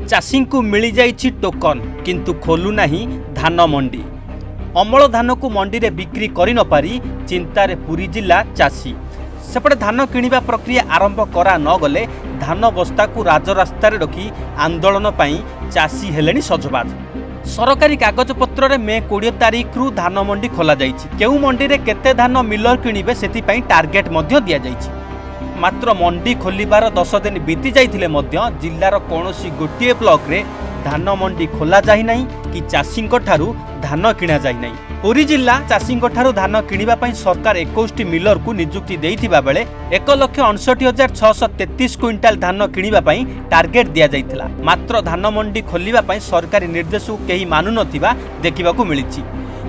चाषी को मिल जाइछि टोकन किंतु खोलु नहीं धान मंडी। अमल धान को मंडी रे बिक्री करि न पारी चिंतारे पुरी जिला चाषी। सेपटे धान किणिबा प्रक्रिया आरंभ करा न गले धान बस्ता को राजरास्ता रे रखी आंदोलन पई चाषी हेलेनी सजबाज। सरकारी कागजपत्र रे मे 20 तारीख रु धान मंडी खोला जाइछि। केउ मंडी रे केते धान मिलर किणिबे सेति पई टार्गेट मध्य दिया जाइछि। मात्र मंडी खोलिबार 10 दिन बीती जाइथिले मध्य जिल्लार कोनोसी गोटिए ब्लॉक रे धान मंडी खोला जाहि नाही कि चाषी ठारू धान किणा जाहि नाही। पुरी जिला चाषी ठारू धान किणिबा पई सरकार 21 मिलर को नियुक्ति देइथिबा बेले 1,59,633 क्विंटाल धान किणिबा पई टार्गेट दिया जाइथिला। मात्र धान मंडी खोलिबा पई सरकारी निर्देश को केही मानु नथिबा देखिबाकू मिलिछि।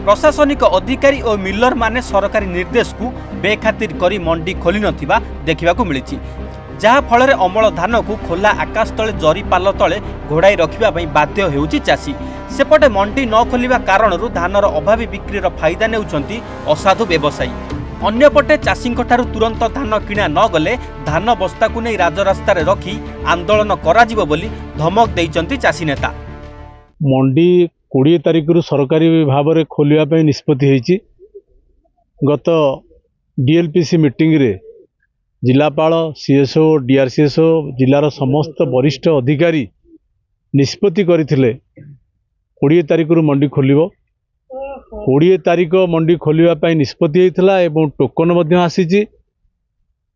प्रशासनिक अधिकारी और मिलर माने सरकारी निर्देश को बेखातिर करी मंडी खोली नथिबा देखिबाकू मिलिछि। जहा फल अमल धान को खोला आकाश तले जरी पाल तले घोड़ाई रखिबा पई बाध्य हेउछि चाषी। सेपटे मंडी न खोलिबा कारणरू धानर अभावी बिक्रीर फायदा नेउछंती असाधु व्यवसायी। अन्यपटे चाषी ठारू तुरंत धान किणा न गले धान बस्ता को नहीं राजरास्ता रे रखी आंदोलन कराजिबो बोली धमक देइछंती चाषी नेता। मंडी 20 तारीख रु सरकारी भाव में खोलिया निष्पत्ति होईची। गत डीएलपीसी मीटिंग रे जिलापाल सीएसओ डीआरसीएसओ जिलार समस्त वरिष्ठ अधिकारी निष्पत्ति करथिले 20 तारीख रु मंडी खोलिबो। 20 तारीख मंडी खोलिया निष्पत्ति होइथिला एवं टोकन मध्य आसीची।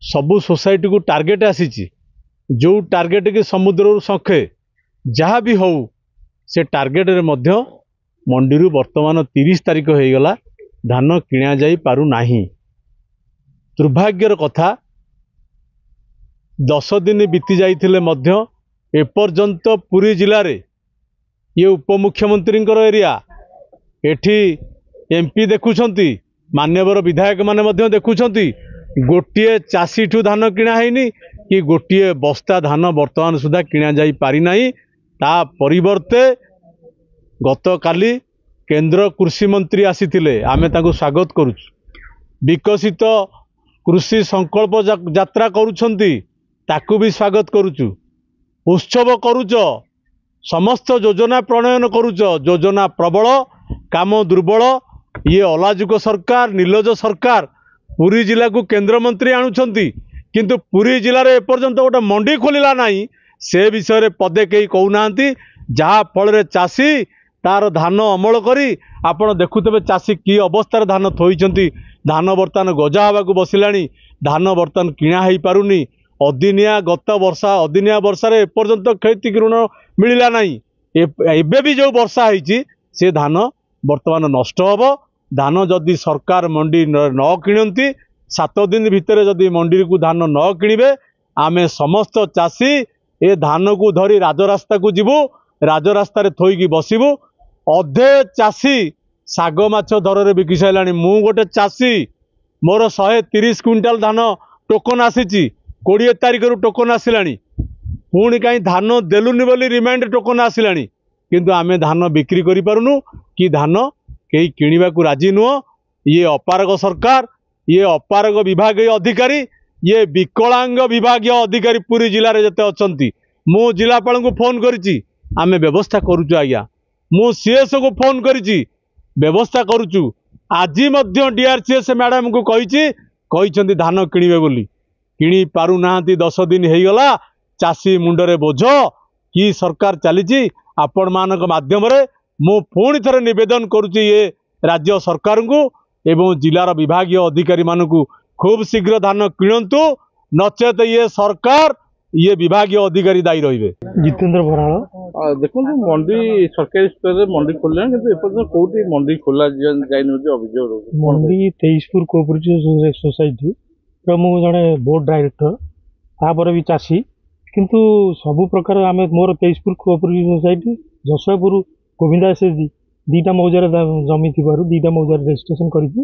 सबु सोसाइटी को टार्गेट आसीची। जो टार्गेट के समुद्र संखे जहाँ भी हो से टार्गेट रे मध्य मंडी रु वर्तमान 30 तारीख हो गला धान किणा जाई पारु नाही। दुर्भाग्यर कथा 10 दिन बीती जाइथिले मध्य एपर्यंत पुरी जिले रे ये उपमुख्यमंत्री एरिया एठी एमपी देखुछंती मान्यवर विधायक माने मध्य देखुछंती गोटिए चाषी ठू धान किणा हैनी कि गोटिए बस्ता धान वर्तमान सुधा किणा जाई पारि नाही। ता परिवर्ते गत काली केंद्र कृषि मंत्री आसीथिले आमे ताको स्वागत करूछु। विकसित कृषि संकल्प यात्रा करूछंती ताकू भी स्वागत करूछु। उत्सव करूछ समस्त योजना प्रणयन करूछ। योजना प्रबल काम दुर्बल ये अलाजुक सरकार निर्लज सरकार पुरी जिला को केंद्र मंत्री आणुछंती किंतु पुरी जिले में एपर्यंत गोटे मंडी खोलिला नाही। से विषय रे पदे कई कहूनाहांती जहा फल चाषी तार धान अमल करी आपण देखुते चाषी कि अवस्था धान थोइचंती। धान बर्तमान गजा हवाक बसिलाणी। धान बर्तमान किणा हो पारुनी। अदिनिया गत वर्षा अदिनिया वर्षा रे एपर्यंत क्षति ऋण मिलला नाही। एबे भी जो वर्षा होईची से धान बर्तमान नष्ट हबो। धान जदि सरकार मंडी न किणती 7 दिन भितर जदि मंडी को धान न किणिबे आमे समस्त चाषी ए धान को धरी राजरास्ता को जीवु। राजरास्ता रे थोइकी बसिबु। अधे चाषी साग माछ दर रे बिकी साइलाणी। मु गोटे चाषी मोर 130 क्विंटाल धान टोकन आसीची। 20 तारीख रु टोकन आसिलाणी। पुणी कहीं धान देलुनी बोली रिमाइंड टोकन आसिलाणी किंतु आमे धान बिक्री करि पारुनु कि धान कई किणिबा को राजी नुह। ये अपारग सरकार ये अपारग विभागीय अधिकारी ये विकलांग विभागीय अधिकारी पूरी जिले में जते अछंती मु जिलापाल को फोन करिछि आमे व्यवस्था करूछु। आज्ञा मु सीएसओ को फोन करिछि व्यवस्था करूछु। आज मध्य डीआरसीएस मैडम को कहिछि धान किणिबे बोली किणी पारु नांती। 10 दिन हो गला चाषी मुंडरे बोझ कि सरकार चलीछि। आपण मानक माध्यम रे मु पुणी थरे निवेदन करुछि ये राज्य सरकार को एवं जिलार विभागीय अधिकारी मानकु खूब शीघ्र धान किणतु नचेत ये सरकार ये विभागीय अधिकारी दायी रहिबे। जितेंद्र बराळ देखो मंडी सरकारी स्तर रे मंडी खोलले किंतु एपर्यंत कोठी मंडी खोला जाइनो जे अभियोग मंडी 23पुर कोऑपरेटिव सोसाइटी प्रमुख जने बोर्ड डायरेक्टर तापर भी चाषी किंतु सबु प्रकार आमे मोर 23पुर cooperative society Jaspur Govinda SSG दीटा मौजार जमी थिबारु दीटा मौजार रजिस्ट्रेशन करिछि।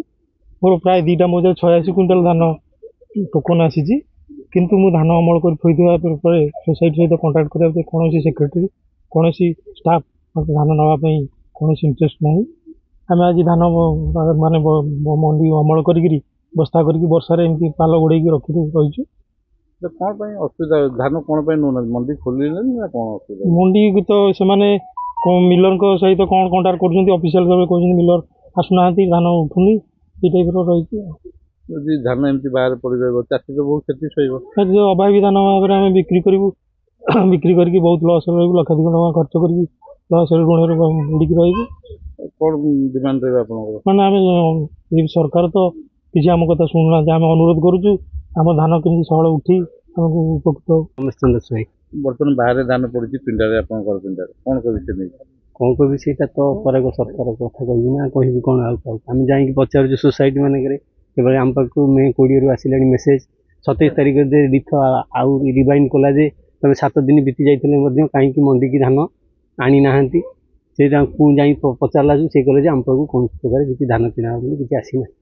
मोर प्राय दीटा मौजार 86 क्विंटल धान टोकन आसीछि किंतु मु धान अमल कर थोइथिबा पर सोसाइटी सहित कांटेक्ट करिया कोनोसी सेक्रेटरी कोनोसी स्टाफ धान नवा पई कोनोसी इंटरेस्ट नाही। आमे आज धान माने मंडी अमल करिकरी बस्ता करिकरी वर्षा रे एमती पाल गोड़ेकी रखि रहिछु। ତ କ'ଣ ପାଇଁ ଅସୁବିଧା ଧାନ କ'ଣ ପାଇଁ ନେଉନାହାନ୍ତି ମଣ୍ଡି ଖୋଲିଲେନି ନା କ'ଣ ଅସୁବିଧା? ମଣ୍ଡିକୁ ତ ସେମାନେ ମିଲରଙ୍କ ସହିତ କ'ଣ କଣ୍ଟାକ୍ଟ କରୁଛନ୍ତି, ଅଫିସିଆଲ ଭାବେ କହୁଛନ୍ତି ମିଲର ଆସୁନାହାନ୍ତି, ଧାନ ଉଠୁନି, ଏଇ ଟାଇପ୍ର ରହିଛି। ଯଦି ଧାନ ଏମିତି ବାହାରେ ପଡ଼ି ରହିବ ଚାଷୀ ତ ବହୁତ କ୍ଷତି ସହିବ। ଅଭାବୀ ଧାନ ଭାବରେ ଆମେ ବିକ୍ରି କରିବୁ, ବିକ୍ରି କରିକି ବହୁତ ଲସ୍ରେ ରହିବୁ, ଲକ୍ଷାଧିକ ଟଙ୍କା ଖର୍ଚ୍ଚ କରିକି ଲସ୍ରେ ଋଣରେ ବୁଡ଼ିକି ରହିବୁ। କ'ଣ ଡିମାଣ୍ଡ ରହିବ ଆପଣଙ୍କର? ମାନେ ଆମେ ସରକାର ତ କିଛି ଆମ କଥା ଶୁଣୁନାହାନ୍ତି, ଆମେ ଅନୁରୋଧ କରୁଛୁ ଆମ ଧାନ କେମିତି ସହଳ ଉଠି ଆମକୁ ଉପକୃତ ହଉ। ବର୍ତ୍ତମାନ ବାହାରେ ଧାନ ପଡ଼ିଛି ପିଣ୍ଡାରେ, ଆପଣଙ୍କର ପିଣ୍ଡାରେ କ'ଣ କରିବି ସେ ନେଇ? କ'ଣ କହିବି ସେଇଟା ତ ପରେ ସରକାର କଥା କହିବି ନା କହିବି କ'ଣ ଆଉ କାହାକୁ? ଆମେ ଯାଇକି ପଚାରୁଛୁ ସୋସାଇଟି ମାନଙ୍କରେ, କେବଳ ଆମ ପାଖକୁ ମେ 20ରୁ ଆସିଲାଣି ମେସେଜ, 27 ତାରିଖରେ ଦିଥର ଆଉ ରିଭାଇଣ୍ଡ କଲା ଯେ ତମେ 7 ଦିନ ବିତି ଯାଇଥିଲେ ମଧ୍ୟ କାହିଁକି ମଣ୍ଡିକି ଧାନ ଆଣିନାହାନ୍ତି। ସେ ତାଙ୍କୁ ଯାଇ ପଚାରିଲା ସେ କହିଲେ ଯେ ଆମ ପାଖକୁ କୌଣସି ପ୍ରକାର କିଛି ଧାନ କିଣା ହେବ ବୋଲି କିଛି ଆସିନାହିଁ।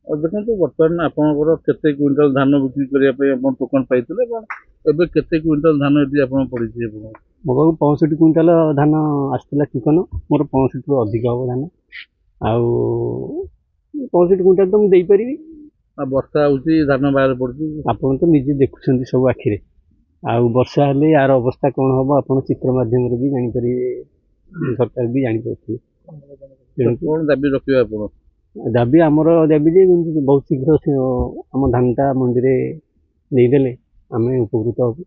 ଦେଖନ୍ତୁ ବର୍ତ୍ତମାନ ଆପଣଙ୍କର କେତେ କ୍ୱିଣ୍ଟାଲ ଧାନ ବିକ୍ରି କରିବା ପାଇଁ ଆପଣ ଟୋକନ ପାଇଥିଲେ, ଏବେ କେତେ କ୍ୱିଣ୍ଟାଲ ଧାନ ଏଠି ଆପଣ ପଡ଼ିଛି? ଆପଣଙ୍କ ମୋ ପାଖକୁ 65 କୁଇଣ୍ଟାଲ ଧାନ ଆସିଥିଲା ଟୋକନ, ମୋର 65ରୁ ଅଧିକ ହେବ ଧାନ, ଆଉ 65 କୁଇଣ୍ଟାଲ ତ ମୁଁ ଦେଇପାରିବି। ଆଉ ବର୍ଷା ହେଉଛି ଧାନ ବାହାରେ ପଡ଼ୁଛି, ଆପଣ ତ ନିଜେ ଦେଖୁଛନ୍ତି ସବୁ ଆଖିରେ, ଆଉ ବର୍ଷା ହେଲେ ୟାର ଅବସ୍ଥା କ'ଣ ହେବ ଆପଣ ଚିତ୍ର ମାଧ୍ୟମରେ ବି ଜାଣିପାରିବେ, ସରକାର ବି ଜାଣିପାରୁଥିବେ। କ'ଣ ଦାବି ରଖିବେ ଆପଣ? ଦାବି ଆମର ଦାବି ଯେ ବହୁତ ଶୀଘ୍ର ଆମ ଧାନଟା ମଣ୍ଡିରେ ଦେଇଦେଲେ ଆମେ ଉପକୃତ ହେବୁ।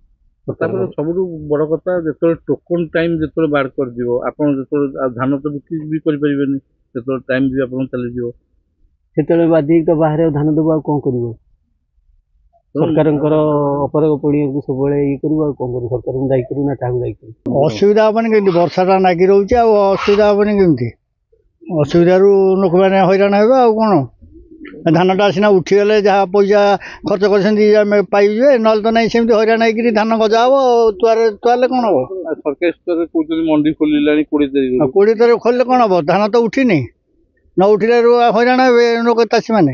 ତାପରେ ସବୁଠୁ ବଡ଼ କଥା, ଯେତେବେଳେ ଟୋକନ ଟାଇମ୍ ଯେତେବେଳେ ବାହାର କରିଯିବ, ଆପଣ ଯେତେବେଳେ ଧାନ ତ ବିକ୍ରି ବି କରିପାରିବେନି, ଯେତେବେଳେ ଟାଇମ୍ ବି ଆପଣଙ୍କ ଚାଲିଯିବ, ସେତେବେଳେ ବାଧ୍ୟ ତ ବାହାରେ ଧାନ ଦେବୁ, ଆଉ କ'ଣ କରିବୁ? ସରକାରଙ୍କର ଅପରାଗ ପଡ଼ିବାକୁ ସବୁବେଳେ ଇଏ କରିବୁ, ଆଉ କ'ଣ କରିବୁ? ସରକାରଙ୍କୁ ଦାୟୀ କରିବୁ ନା କାହାକୁ ଦାୟୀ କରିବୁ? ଅସୁବିଧା ହେବନି କେମିତି? ବର୍ଷାଟା ଲାଗି ରହୁଛି, ଆଉ ଅସୁବିଧା ହେବନି କେମିତି? ଅସୁବିଧାରୁ ଲୋକମାନେ ହଇରାଣ ହେବେ ଆଉ କ'ଣ? ଧାନଟା ସିନା ଉଠିଗଲେ ଯାହା ପଇସା ଖର୍ଚ୍ଚ କରିଛନ୍ତି ଆମେ ପାଇଯିବେ, ନହେଲେ ତ ନାହିଁ, ସେମିତି ହଇରାଣ ହେଇକିରି ଧାନ ଗଜା ହେବ, ତୁଆଲେ କ'ଣ ହେବ? ସରକାରୀ ସ୍ତରରେ କହୁଛନ୍ତି ମଣ୍ଡି ଖୋଲିଲାଣି 20 ତାରିଖ। 20 ତାରିଖ ଖୋଲିଲେ କ'ଣ ହେବ? ଧାନ ତ ଉଠିନି, ନ ଉଠିଲେ ହଇରାଣ ହେବେ ଲୋକ ଚାଷୀମାନେ।